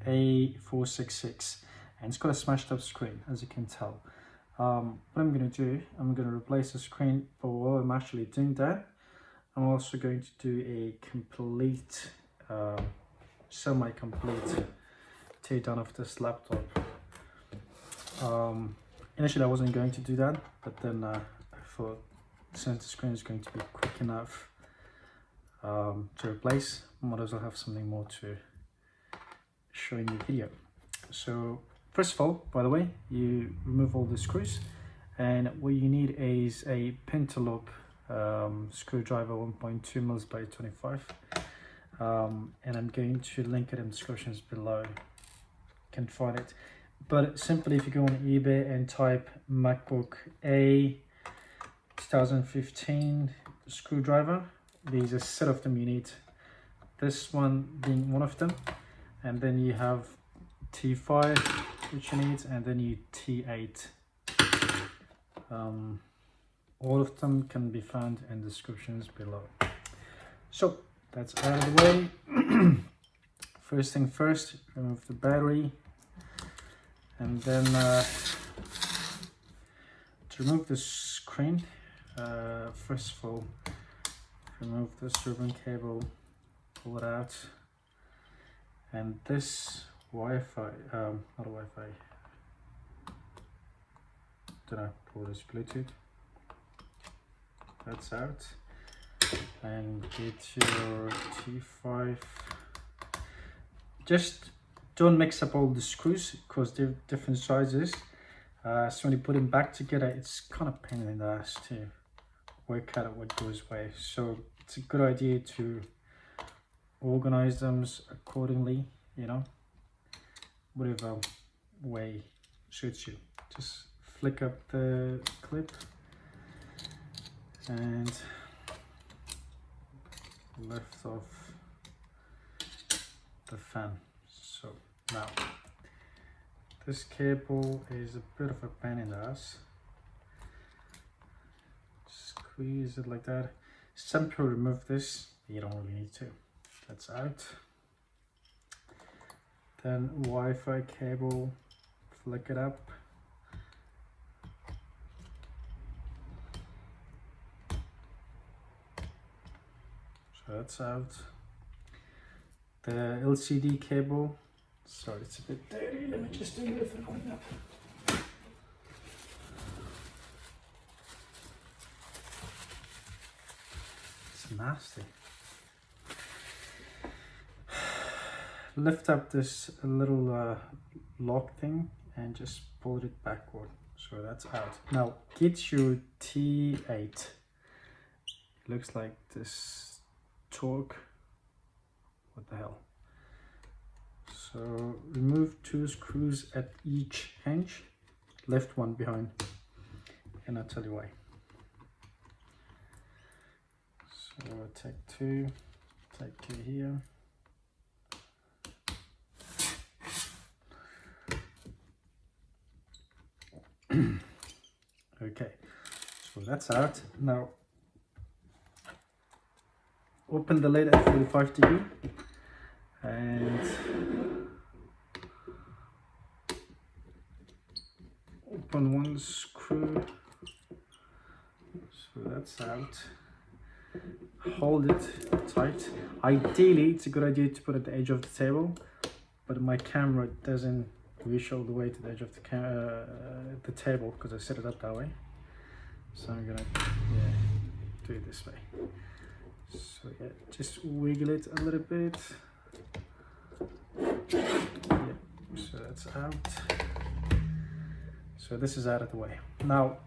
A1466, and it's got a smashed up screen, as you can tell. What I'm going to do, I'm going to replace the screen, but while I'm actually doing that, I'm also going to do a complete, semi-complete teardown of this laptop. Initially I wasn't going to do that, but then I thought since the screen is going to be quick enough to replace, I might as well have something more to show in the video. So first of all, by the way, you remove all the screws, and what you need is a pentaloop screwdriver, 1.2 mils by 25, and I'm going to link it in the descriptions below. You can find it, but simply if you go on eBay and type MacBook Air 2015 screwdriver, there's a set of them you need, this one being one of them, and then you have T5 which you need, and then you T8. All of them can be found in the descriptions below. So that's out of the way. First thing first, remove the battery, and then to remove the screen, first of all, remove this ribbon cable, pull it out, and this Wi-Fi, not a Wi-Fi, don't know, call this Bluetooth, that's out, and get your T5. Just don't mix up all the screws because they're different sizes, so when you put them back together, it's kind of pain in the ass to work out what goes where. So it's a good idea to organize them accordingly, you know, whatever way suits you. Just flick up the clip and lift off the fan. So now this cable is a bit of a pain in the ass. Squeeze it like that. Some people remove this, you don't really need to. That's out. Then Wi-Fi cable, flick it up. So that's out. The LCD cable, sorry it's a bit dirty, let me just do it with a clean up. It's nasty. Lift up this little lock thing and just pull it backward. So that's out. Now get your T8. It looks like this torque. What the hell? So remove 2 screws at each hinge. Left one behind, and I'll tell you why. So take 2 here. Okay, so that's out. Now open the lid at 45 degrees and open one screw. So that's out. Hold it tight. Ideally it's a good idea to put it at the edge of the table, but my camera doesn't reach all the way to the edge of the table because I set it up that way. So I'm gonna do it this way. So yeah, just wiggle it a little bit. Yeah, so that's out. So this is out of the way. Now,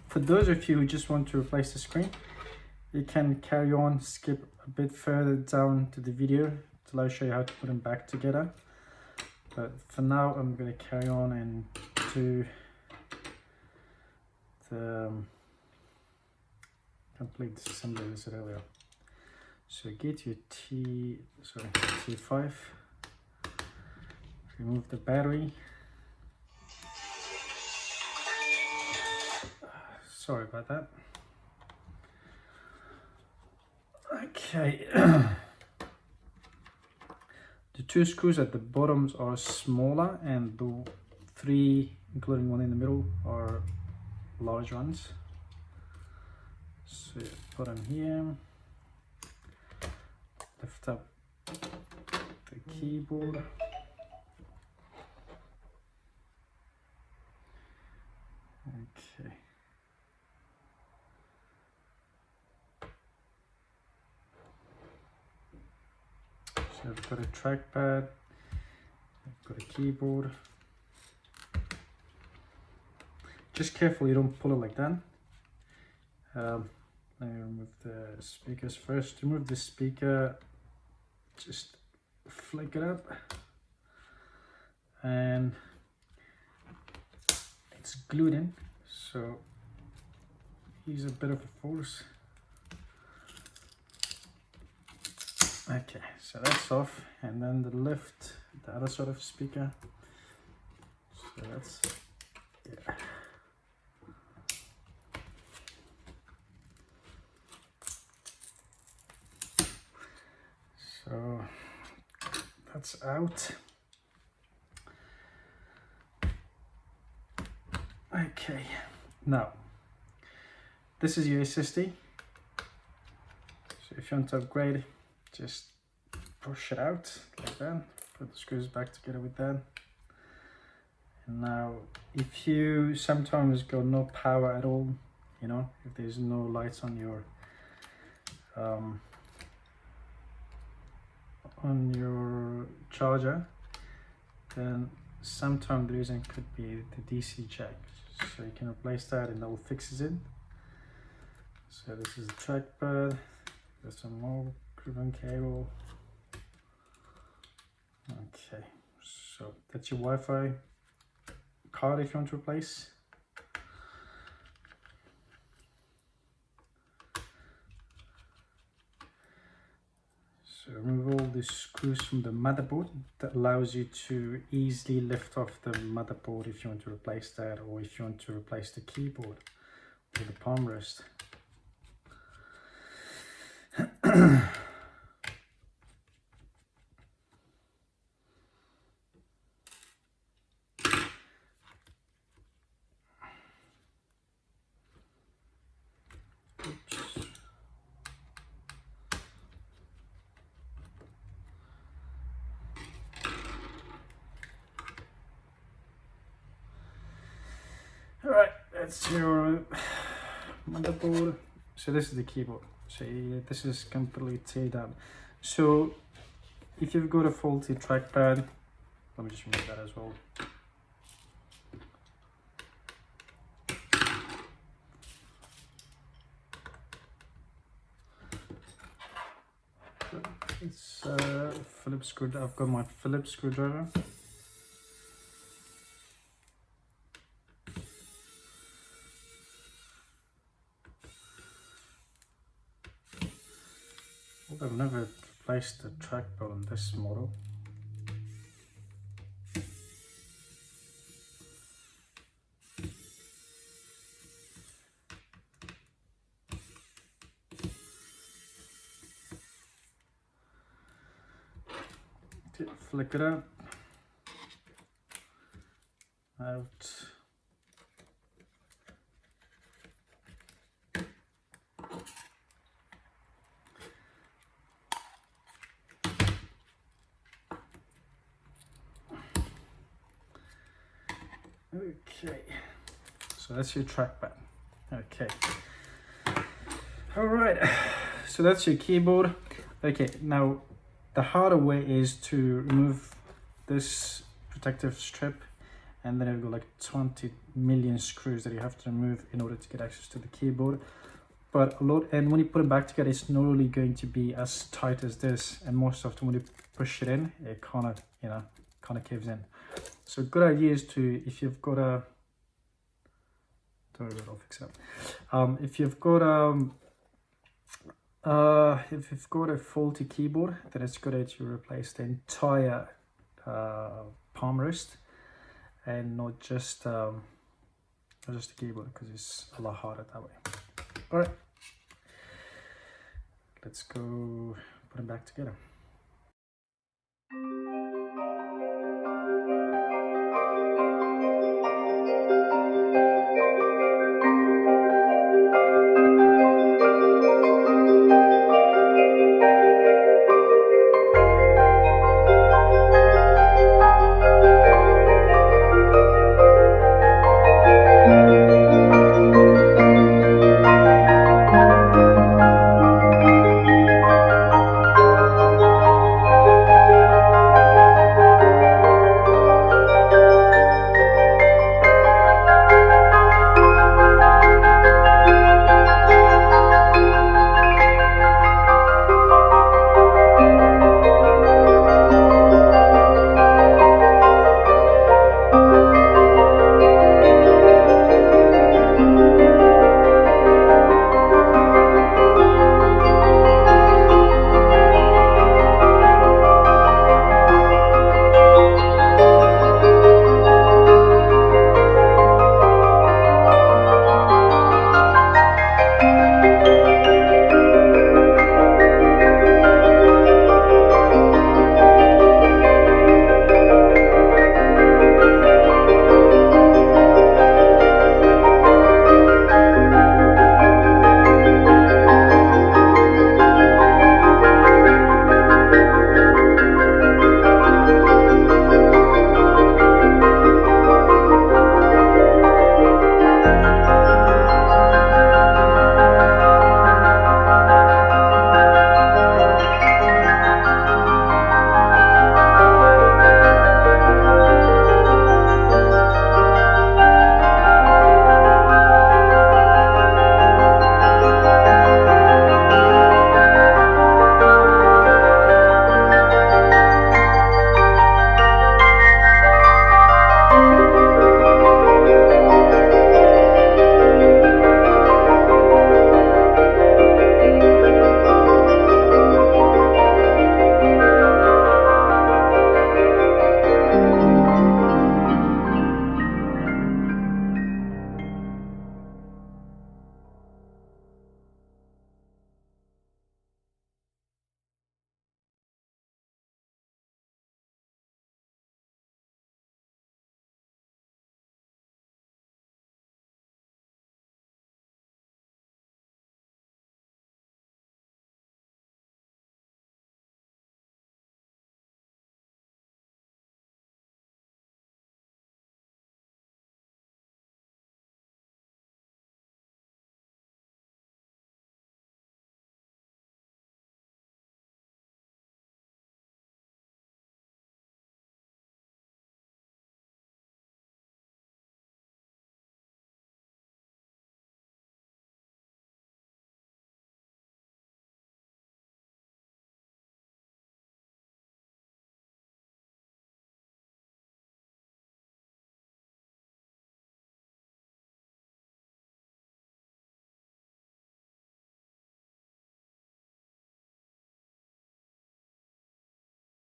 for those of you who just want to replace the screen, you can carry on, skip a bit further down to the video till I show you how to put them back together. But for now, I'm going to carry on and do the complete disassembly as I said earlier. So get your T5, remove the battery. Sorry about that. Okay. The 2 screws at the bottoms are smaller, and the 3, including one in the middle, are large ones. So put them here, lift up the keyboard. Okay. So I've got a trackpad, I've got a keyboard. Just careful you don't pull it like that. Let me remove the speakers first. To remove the speaker, just flick it up, and it's glued in, so use a bit of a force. Okay, so that's off, and then the lift, the other sort of speaker. So that's, yeah. So that's out. Okay, now this is your SSD. So if you want to upgrade, just push it out like that, put the screws back together with that. And now if you sometimes got no power at all, you know, if there's no lights on your charger, then sometimes the reason could be the DC jack. So you can replace that and that will fix it. So this is the trackpad, there's some more ribbon cable. Okay, so that's your Wi-Fi card if you want to replace. So remove all the screws from the motherboard. That allows you to easily lift off the motherboard if you want to replace that, or if you want to replace the keyboard or the palm rest. Oops. All right, that's your motherboard. So this is the keyboard. So this is completely teared down. So if you've got a faulty trackpad, let me just remove that as well. It's Phillips screwdriver. I've got my Phillips screwdriver. I've never replaced the trackpad on this model. Flick it up, out. Okay, so that's your trackpad. Okay, all right, so that's your keyboard. Okay, now the harder way is to remove this protective strip, and then you've got like 20 million screws that you have to remove in order to get access to the keyboard. But and when you put it back together, it's not really going to be as tight as this, and most often when you push it in, it kind of, you know, kind of caves in. So a good idea is to, if you've got a, don't worry about it, I'll fix it up. If you've got a faulty keyboard, then it's good to replace the entire palm rest, and not just the keyboard, because it's a lot harder that way. All right, let's go put them back together.